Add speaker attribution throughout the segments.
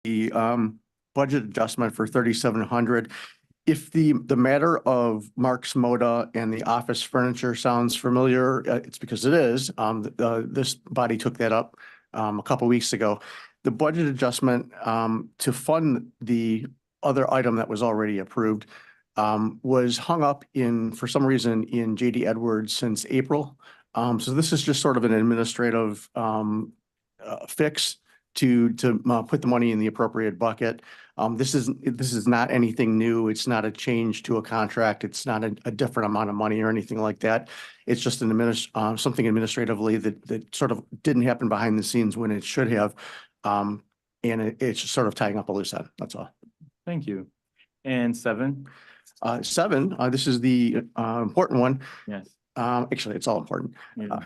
Speaker 1: the budget adjustment for 3,700. If the matter of Mark's Moda and the office furniture sounds familiar, it's because it is. This body took that up a couple weeks ago. The budget adjustment to fund the other item that was already approved was hung up for some reason in JD Edwards since April. So this is just sort of an administrative fix to put the money in the appropriate bucket. This is not anything new. It's not a change to a contract. It's not a different amount of money or anything like that. It's just something administratively that sort of didn't happen behind the scenes when it should have. And it's just sort of tying up a loose end. That's all.
Speaker 2: Thank you. And 7?
Speaker 1: 7, this is the important one.
Speaker 2: Yes.
Speaker 1: Actually, it's all important.
Speaker 2: Yeah.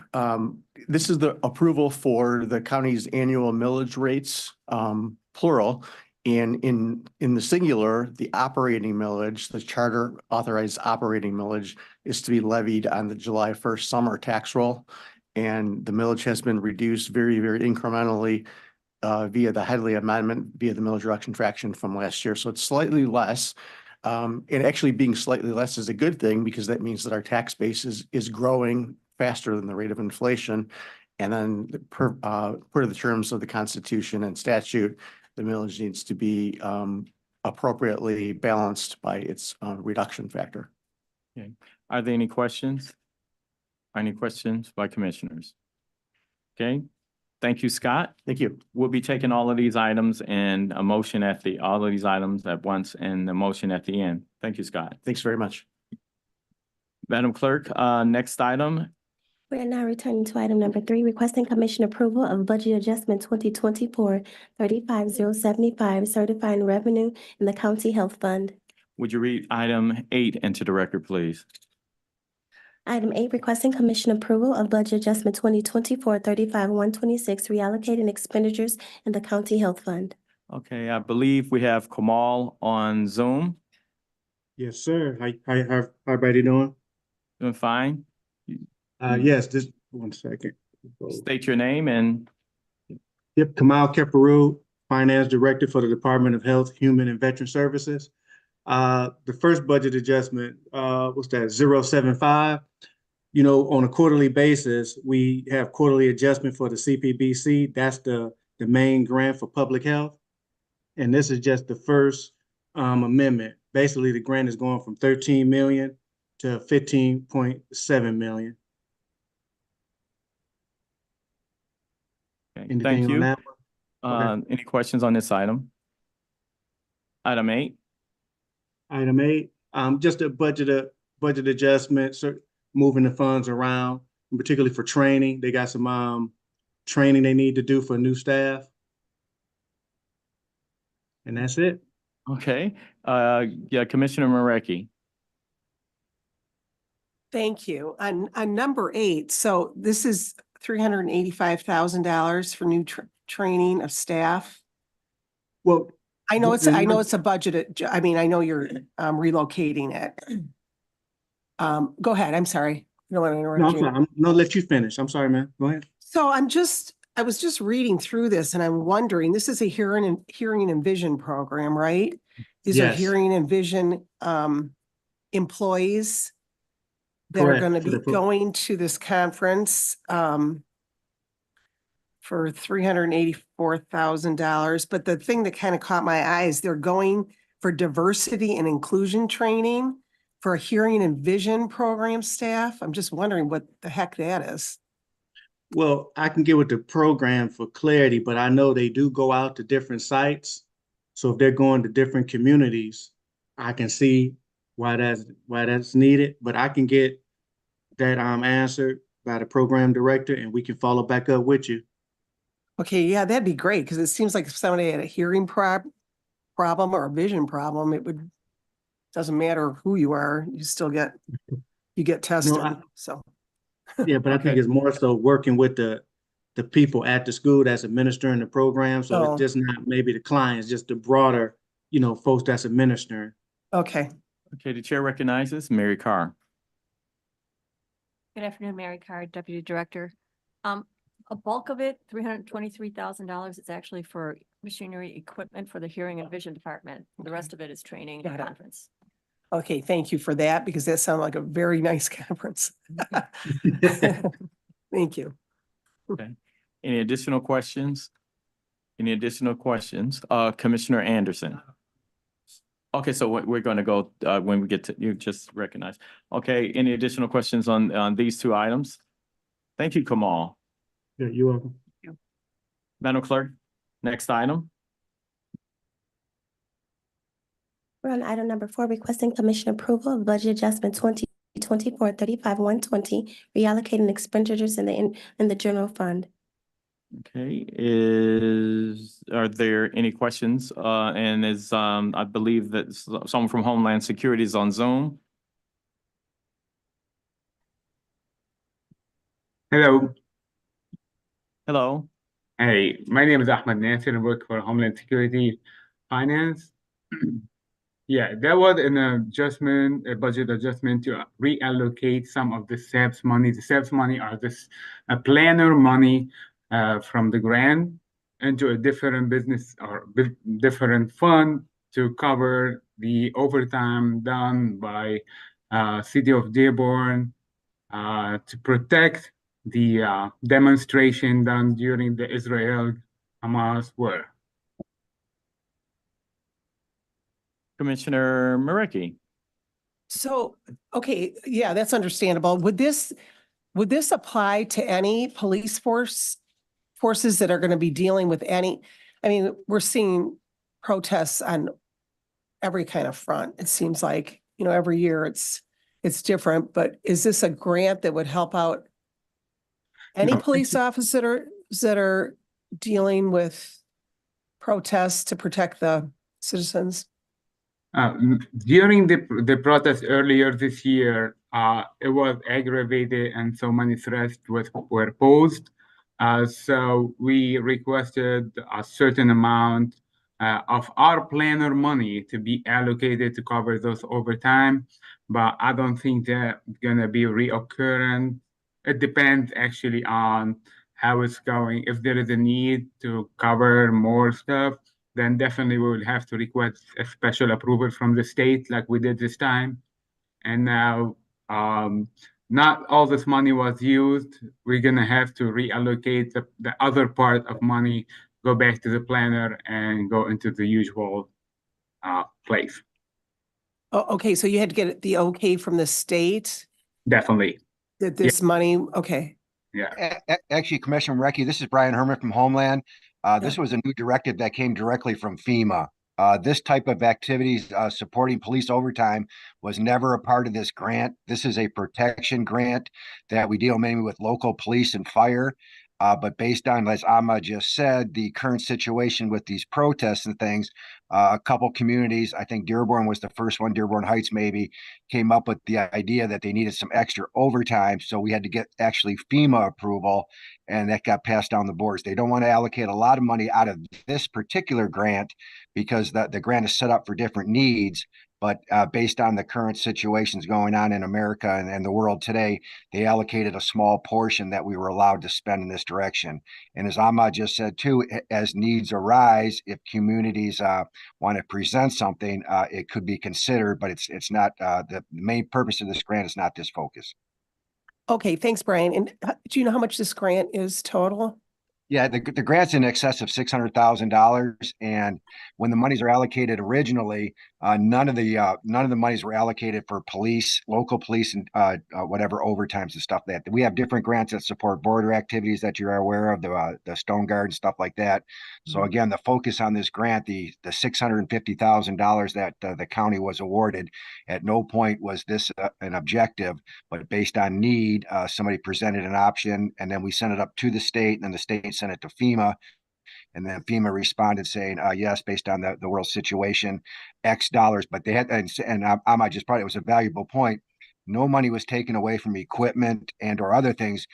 Speaker 1: This is the approval for the county's annual millage rates, plural. And in the singular, the operating millage, the charter authorized operating millage is to be levied on the July 1st summer tax roll. And the millage has been reduced very, very incrementally via the Headley Amendment, via the millage reduction fraction from last year. So it's slightly less. And actually being slightly less is a good thing because that means that our tax base is growing faster than the rate of inflation. And then per the terms of the Constitution and statute, the millage needs to be appropriately balanced by its reduction factor.
Speaker 2: Okay. Are there any questions? Any questions by commissioners? Okay. Thank you, Scott.
Speaker 1: Thank you.
Speaker 2: We'll be taking all of these items and a motion all of these items at once and the motion at the end. Thank you, Scott.
Speaker 1: Thanks very much.
Speaker 2: Madam Clerk, next item.
Speaker 3: We are now returning to item number 3, requesting commission approval of budget adjustment 2024 35075, certifying revenue in the county health fund.
Speaker 2: Would you read item 8 into the record, please?
Speaker 3: Item 8, requesting commission approval of budget adjustment 2024 35126, reallocating expenditures in the county health fund.
Speaker 2: Okay, I believe we have Kamal on Zoom.
Speaker 4: Yes, sir. How everybody doing?
Speaker 2: Doing fine.
Speaker 4: Yes, just 1 second.
Speaker 2: State your name and
Speaker 4: Yep, Kamal Keperu, Finance Director for the Department of Health, Human and Veteran Services. The first budget adjustment, what's that, 075? You know, on a quarterly basis, we have quarterly adjustment for the CPBC. That's the main grant for public health. And this is just the first amendment. Basically, the grant is going from 13 million to 15.7 million.
Speaker 2: okay,
Speaker 4: Anything
Speaker 2: thank
Speaker 4: on
Speaker 2: you.
Speaker 4: that one? Okay.
Speaker 2: Any questions on this item? Item 8.
Speaker 4: Item 8, just a budget adjustment, moving the funds around, particularly for training. They got some training they need to do for new staff. And that's it.
Speaker 2: Okay. Yeah, Commissioner Marecki.
Speaker 5: Thank you. On number 8, so this is $385,000 for new training of staff.
Speaker 4: Well,
Speaker 5: I know it's a budget. I mean, I know you're relocating it. Go ahead. I'm sorry. I don't want to interrupt
Speaker 4: no, I'm
Speaker 5: you.
Speaker 4: sorry. I'm gonna let you finish. I'm sorry, man. Go ahead.
Speaker 5: So I was just reading through this and I'm wondering, this is a hearing and vision program, right? These are
Speaker 4: Yes.
Speaker 5: hearing and vision employees that
Speaker 4: Correct.
Speaker 5: are going to
Speaker 4: For
Speaker 5: be
Speaker 4: the
Speaker 5: going to this conference for $384,000. But the thing that kind of caught my eye is they're going for diversity and inclusion training for a hearing and vision program staff. I'm just wondering what the heck that is.
Speaker 4: Well, I can get with the program for clarity, but I know they do go out to different sites. So if they're going to different communities, I can see why that's needed, but I can get that answered by the program director and we can follow back up with you.
Speaker 5: Okay, yeah, that'd be great because it seems like if somebody had a hearing problem or a vision problem, doesn't matter who you are, you get tested. So
Speaker 4: yeah, but I think it's more so working with the people at the school that's administering the program. So it's just not maybe the clients, just the broader, folks that's administering.
Speaker 5: Okay.
Speaker 2: Okay, the chair recognizes Mary Carr.
Speaker 6: Good afternoon, Mary Carr, Deputy Director. A bulk of it, $323,000 is actually for machinery equipment for the hearing and vision department. The rest of it is training and
Speaker 5: Got it.
Speaker 6: conference.
Speaker 5: Okay, thank you for that because that sounded like a very nice conference. Thank you.
Speaker 2: Any additional questions? Any additional questions? Commissioner Anderson. Okay, so we're going to go, when we get to, you just recognize. Okay, any additional questions on these two items? Thank you, Kamal.
Speaker 4: Yeah, you're welcome.
Speaker 2: Madam Clerk, next item.
Speaker 3: We're on item number 4, requesting commission approval of budget adjustment 2024-35-120, reallocating expenditures in the general fund.
Speaker 2: Okay, are there any questions? And I believe that someone from Homeland Security is on Zoom.
Speaker 7: Hello.
Speaker 2: Hello.
Speaker 7: Hey, my name is Ahmed Nasser. I work for Homeland Security Finance. Yeah, there was an adjustment, a budget adjustment to reallocate some of the SEPS money. The SEPS money are this planner money from the grant into a different business or different fund to cover the overtime done by City of Dearborn to protect the demonstration done during the Israel-Hamas war.
Speaker 2: Commissioner Marecki.
Speaker 5: So, okay, yeah, that's understandable. Would this apply to any police forces that are going to be dealing with any? I mean, we're seeing protests on every kind of front. It seems like, every year it's different, but is this a grant that would help out any
Speaker 7: No.
Speaker 5: police officers that are dealing with protests to protect the citizens?
Speaker 7: During the protest earlier this year, it was aggravated and so many threats were posed. So we requested a certain amount of our planner money to be allocated to cover those overtime, but I don't think that's gonna be reoccurring. It depends actually on how it's going. If there is a need to cover more stuff, then definitely we will have to request a special approval from the state like we did this time. And now, not all this money was used. We're gonna have to reallocate the other part of money, go back to the planner and go into the usual place.
Speaker 5: Oh, okay, so you had to get the okay from the state
Speaker 7: Definitely,
Speaker 5: that this money, okay.
Speaker 7: yeah.
Speaker 8: Actually, Commissioner Marecki, this is Brian Herman from Homeland. This was a new directive that came directly from FEMA. This type of activities supporting police overtime was never a part of this grant. This is a protection grant that we deal mainly with local police and fire. But based on, as Amma just said, the current situation with these protests and things, a couple communities, I think Dearborn was the first one, Dearborn Heights maybe, came up with the idea that they needed some extra overtime. So we had to get actually FEMA approval, and that got passed down the boards. They don't want to allocate a lot of money out of this particular grant because the grant is set up for different needs. But based on the current situations going on in America and the world today, they allocated a small portion that we were allowed to spend in this direction. And as Ahmad just said too, as needs arise, if communities want to present something, it could be considered, but it's not, the main purpose of this grant is not this focus.
Speaker 5: Okay, thanks, Brian. And do you know how much this grant is total?
Speaker 8: Yeah, the grant's in excess of $600,000, and when the monies are allocated originally, none of the monies were allocated for police, local police, and whatever overtimes and stuff that we have different grants that support border activities that you're aware of, the Stone Guard and stuff like that. So again, the focus on this grant, the $650,000 that the county was awarded, at no point was this an objective, but based on need, somebody presented an option, and then we sent it up to the state, and then the state sent it to FEMA, and then FEMA responded saying, yes, based on the world situation, X dollars. But they had, and I might just probably, it was a valuable point. No money was taken away from equipment and or other things.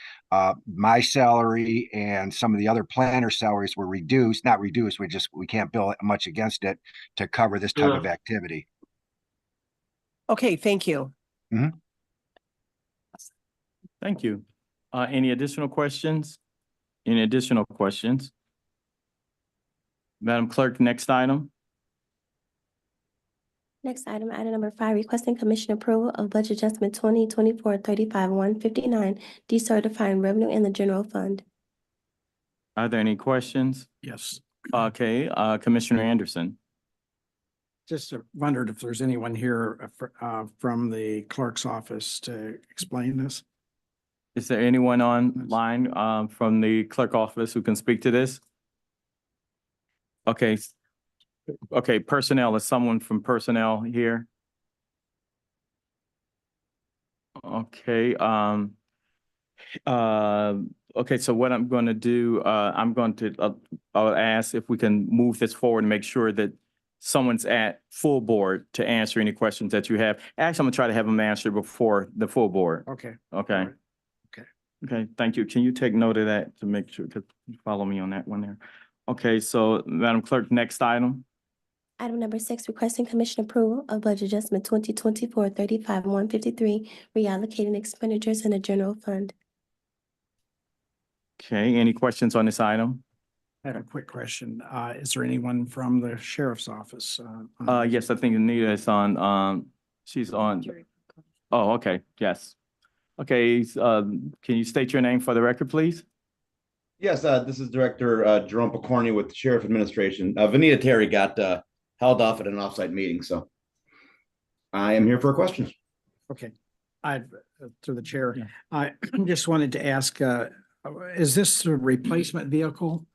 Speaker 8: My salary and some of the other planner salaries were reduced, not reduced. We can't bill much against it to cover this type of activity.
Speaker 5: Okay, thank you.
Speaker 2: Thank you. Any additional questions? Any additional questions? Madam Clerk, next item.
Speaker 3: Next item, item number 5, requesting commission approval of budget adjustment 2024-35-159, decertifying revenue in the general fund.
Speaker 2: Are there any questions?
Speaker 9: Yes,
Speaker 2: Okay, Commissioner Anderson.
Speaker 9: just wondered if there's anyone here from the clerk's office to explain this.
Speaker 2: Is there anyone online from the clerk office who can speak to this? Okay. Okay, personnel, is someone from personnel here? Okay, okay, so what I'm going to do, I'll ask if we can move this forward and make sure that someone's at full board to answer any questions that you have. Actually, I'm gonna try to have them answer before the full board.
Speaker 9: Okay.
Speaker 2: Okay.
Speaker 9: All right. Okay.
Speaker 2: Okay, thank you. Can you take note of that to make sure, to follow me on that one there? Okay, so Madam Clerk, next item.
Speaker 3: Item number 6, requesting commission approval of budget adjustment 2024-35-153, reallocating expenditures in the general fund.
Speaker 2: Okay, any questions on this item?
Speaker 9: I had a quick question. Is there anyone from the sheriff's office?
Speaker 2: Yes, I think Anita is on, she's on. Oh, okay, yes. Okay, can you state your name for the record, please?
Speaker 10: Yes, this is Director Jerome Pokorny with the Sheriff Administration. Vanita Terry got held off at an offsite meeting, so I am here for questions.
Speaker 9: Okay. Through the chair,
Speaker 2: Yeah.
Speaker 9: I just wanted to ask, is this a replacement vehicle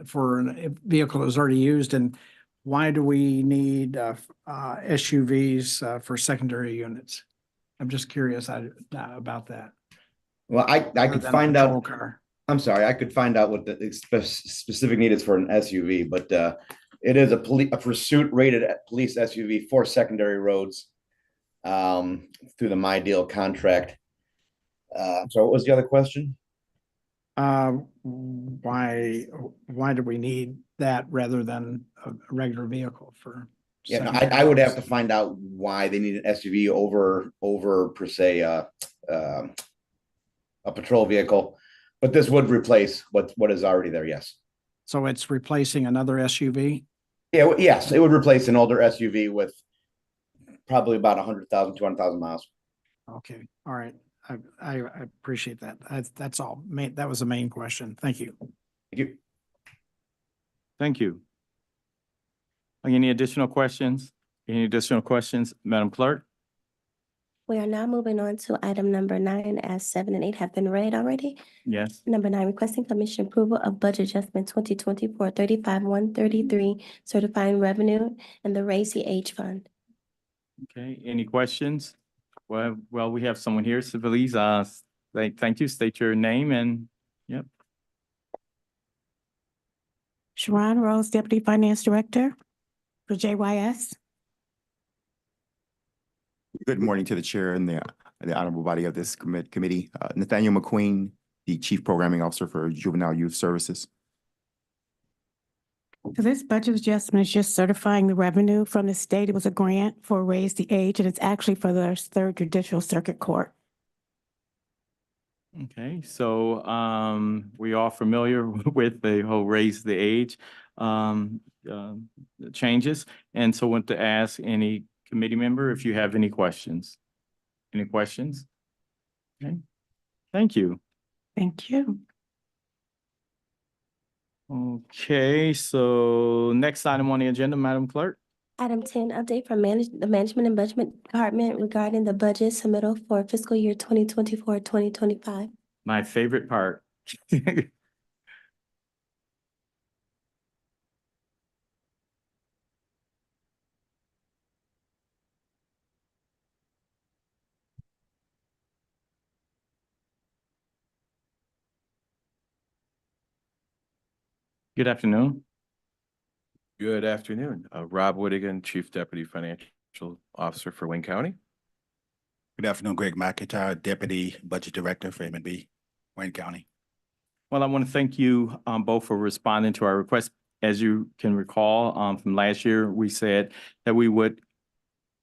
Speaker 9: for a vehicle that was already used? And why do we need SUVs for secondary units? I'm just curious about that.
Speaker 10: Well, I
Speaker 9: Other
Speaker 10: could
Speaker 9: than a
Speaker 10: find
Speaker 9: patrol
Speaker 10: out.
Speaker 9: car.
Speaker 10: I'm sorry, I could find out what the specific need is for an SUV, but it is a pursuit rated police SUV for secondary roads through the My Deal contract. So what was the other question?
Speaker 9: Why do we need that rather than a regular vehicle for?
Speaker 10: Yeah, no,
Speaker 9: secondary
Speaker 10: I would have
Speaker 9: roads?
Speaker 10: to find out why they need an SUV over per se a patrol vehicle, but this would replace what is already there. Yes.
Speaker 9: So it's replacing another SUV?
Speaker 10: Yeah. Yes, it would replace an older SUV with probably about 100,000, 200,000 miles.
Speaker 9: Okay, all right. I appreciate that. That's all. That was the main question. Thank you.
Speaker 10: Thank you.
Speaker 2: Thank you. Any additional questions? Any additional questions, Madam Clerk?
Speaker 3: We are now moving on to item number 9, as 7 and 8 have been read already.
Speaker 2: Yes.
Speaker 3: Number 9, requesting commission approval of budget adjustment 2024-35-133, certifying revenue in the Raise the Age Fund.
Speaker 2: Okay, any questions? Well, we have someone here, so please, thank you, state your name and, yep.
Speaker 11: Sharon Rose, Deputy Finance Director for JYS.
Speaker 12: Good morning to the chair and the honorable body of this committee. Nathaniel McQueen, the Chief Programming Officer for Juvenile Youth Services.
Speaker 11: So this budget adjustment is just certifying the revenue from the state. It was a grant for Raise the Age, and it's actually for the 3rd Judicial Circuit Court.
Speaker 2: Okay, so we are familiar with the whole Raise the Age changes, and so want to ask any committee member if you have any questions. Any questions? Okay, thank you.
Speaker 11: Thank you.
Speaker 2: Okay, so next item on the agenda, Madam Clerk.
Speaker 3: Item 10, update from the Management and Budget Department regarding the budget submittal for fiscal year 2024-2025.
Speaker 2: My favorite part. Good afternoon.
Speaker 13: Good afternoon. Rob Whittigan, Chief Deputy Financial Officer for Wayne County.
Speaker 14: Good afternoon, Greg McIntyre, Deputy Budget Director for M&B, Wayne County.
Speaker 2: Well, I want to thank you both for responding to our request. As you can recall, from last year, we said that we would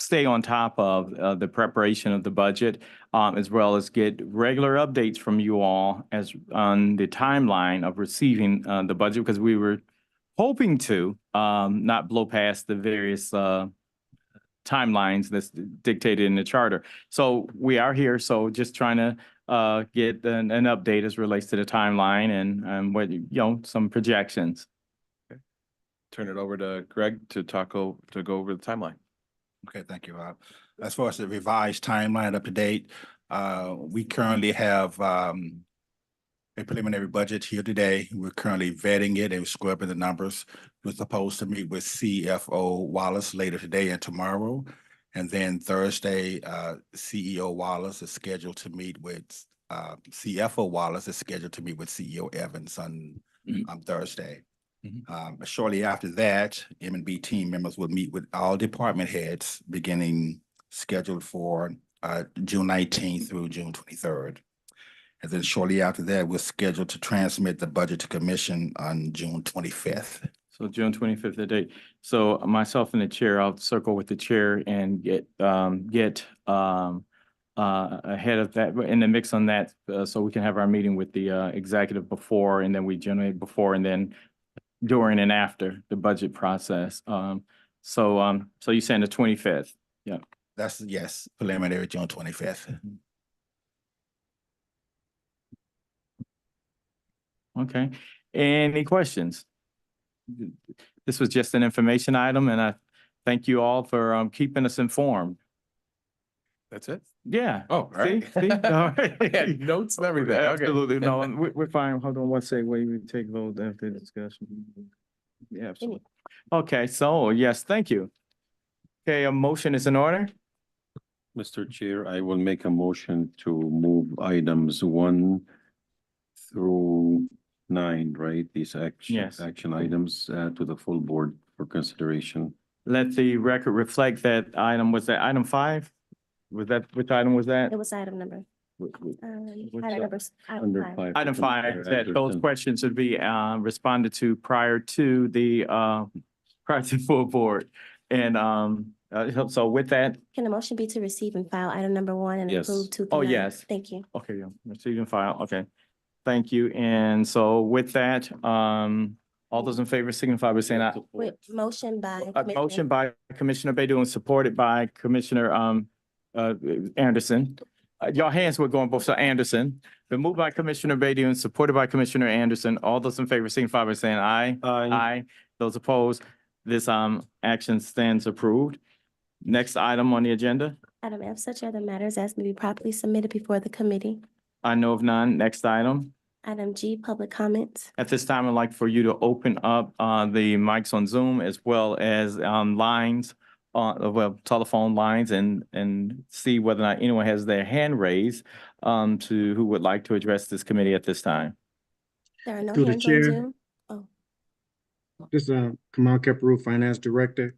Speaker 2: stay on top of the preparation of the budget, as well as get regular updates from you all as on the timeline of receiving the budget, because we were hoping to not blow past the various timelines that's dictated in the charter. So we are here, so just trying to get an update as relates to the timeline and what, some projections.
Speaker 13: Turn it over to Greg to go over the timeline.
Speaker 14: Okay, thank you, Rob. As far as the revised timeline up to date, we currently have a preliminary budget here today. We're currently vetting it and scrubbing the numbers. We're supposed to meet with CFO Wallace later today and tomorrow. And then Thursday, CEO Wallace is scheduled to meet with, CFO Wallace is scheduled to meet with CEO Evans on Thursday. Shortly after that, M&B team members will meet with all department heads beginning scheduled for June 19th through June 23rd. And then shortly after that, we're scheduled to transmit the budget to commission on June 25th.
Speaker 2: So June 25th, the date. So myself and the chair, I'll circle with the chair and get ahead of that, in the mix on that, so we can have our meeting with the executive before, and then we generate before and then during and after the budget process. So you're saying the 25th? Yeah.
Speaker 14: That's, yes, preliminary June 25th.
Speaker 2: Okay. Any questions? This was just an information item, and I thank you all for keeping us informed.
Speaker 13: That's it?
Speaker 2: Yeah.
Speaker 13: Oh, all right.
Speaker 2: See? All right.
Speaker 13: I had notes and everything. Okay.
Speaker 2: Absolutely. No, we're fine. Hold on one second. Wait, we take vote after discussion. Yeah, absolutely. Okay, so yes, thank you. Okay, a motion is in order.
Speaker 15: Mr. Chair, I will make a motion to move items 1 through 9, right? These
Speaker 2: Yes.
Speaker 15: action items to the full board for consideration.
Speaker 2: Let the record reflect that was that item 5? Was that, which item was that?
Speaker 3: It was item number.
Speaker 15: Which
Speaker 3: Item
Speaker 15: one?
Speaker 3: numbers.
Speaker 15: Under 5.
Speaker 2: Item 5, that those
Speaker 15: Anderson.
Speaker 2: questions would be responded to prior to the full board. And so with that,
Speaker 3: Can the motion be to receive and file item number 1 and
Speaker 15: Yes.
Speaker 3: approve 2
Speaker 2: Oh,
Speaker 3: through 9?
Speaker 2: yes.
Speaker 3: Thank you.
Speaker 2: okay, yeah, receive and file, okay. Thank you. And so with that, all those in favor signify by saying aye.
Speaker 3: Wait, motion by.
Speaker 2: A motion by Commissioner Baydun and supported by Commissioner Anderson. Your hands were going both, so Anderson. Been moved by Commissioner Baydun, supported by Commissioner Anderson. All those in favor signify by saying aye. Aye. Those opposed, this action stands approved. Next item on the agenda,
Speaker 3: Item F, such other matters as may be properly submitted before the committee.
Speaker 2: I know of none. Next item.
Speaker 3: Item G, public comments.
Speaker 2: At this time, I'd like for you to open up the mics on Zoom as well as lines, telephone lines, and see whether or not anyone has their hand raised to who would like to address this committee at this time.
Speaker 3: There are no
Speaker 4: Through the
Speaker 3: hands on
Speaker 4: chair.
Speaker 3: Zoom.
Speaker 4: This is Kamal Keperu, Finance Director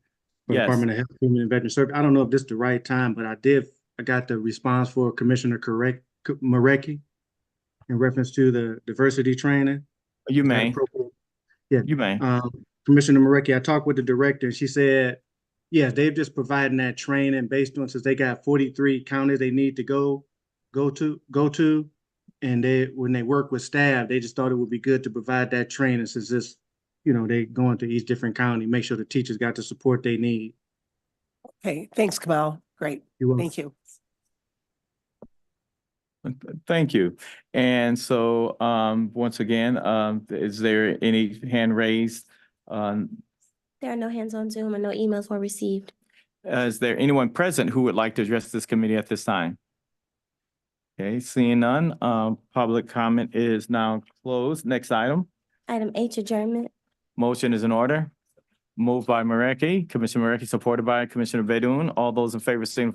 Speaker 4: for
Speaker 2: Yes.
Speaker 4: Department of Health, Human and Veteran Service. I don't know if this is the right time, but I got the response for Commissioner Marecki in reference to the diversity training.
Speaker 2: You
Speaker 4: Is that
Speaker 2: may,
Speaker 4: appropriate? Yeah.
Speaker 2: you may.
Speaker 4: Commissioner Marecki, I talked with the director, and she said, yes, they've just providing that training based on, since they got 43 counties they need to go to. And when they work with staff, they just thought it would be good to provide that training, since this, they go into each different county, make sure the teachers got the support they need.
Speaker 5: Okay, thanks, Kamal. Great.
Speaker 4: You're welcome.
Speaker 5: Thank you.
Speaker 2: Thank you. And so once again, is there any hand raised?
Speaker 3: There are no hands on Zoom and no emails were received.
Speaker 2: Is there anyone present who would like to address this committee at this time? Okay, seeing none, public comment is now closed. Next item,
Speaker 3: Item H, adjournment.
Speaker 2: motion is in order. Moved by Marecki, Commissioner Marecki, supported by Commissioner Baydun. All those in favor signify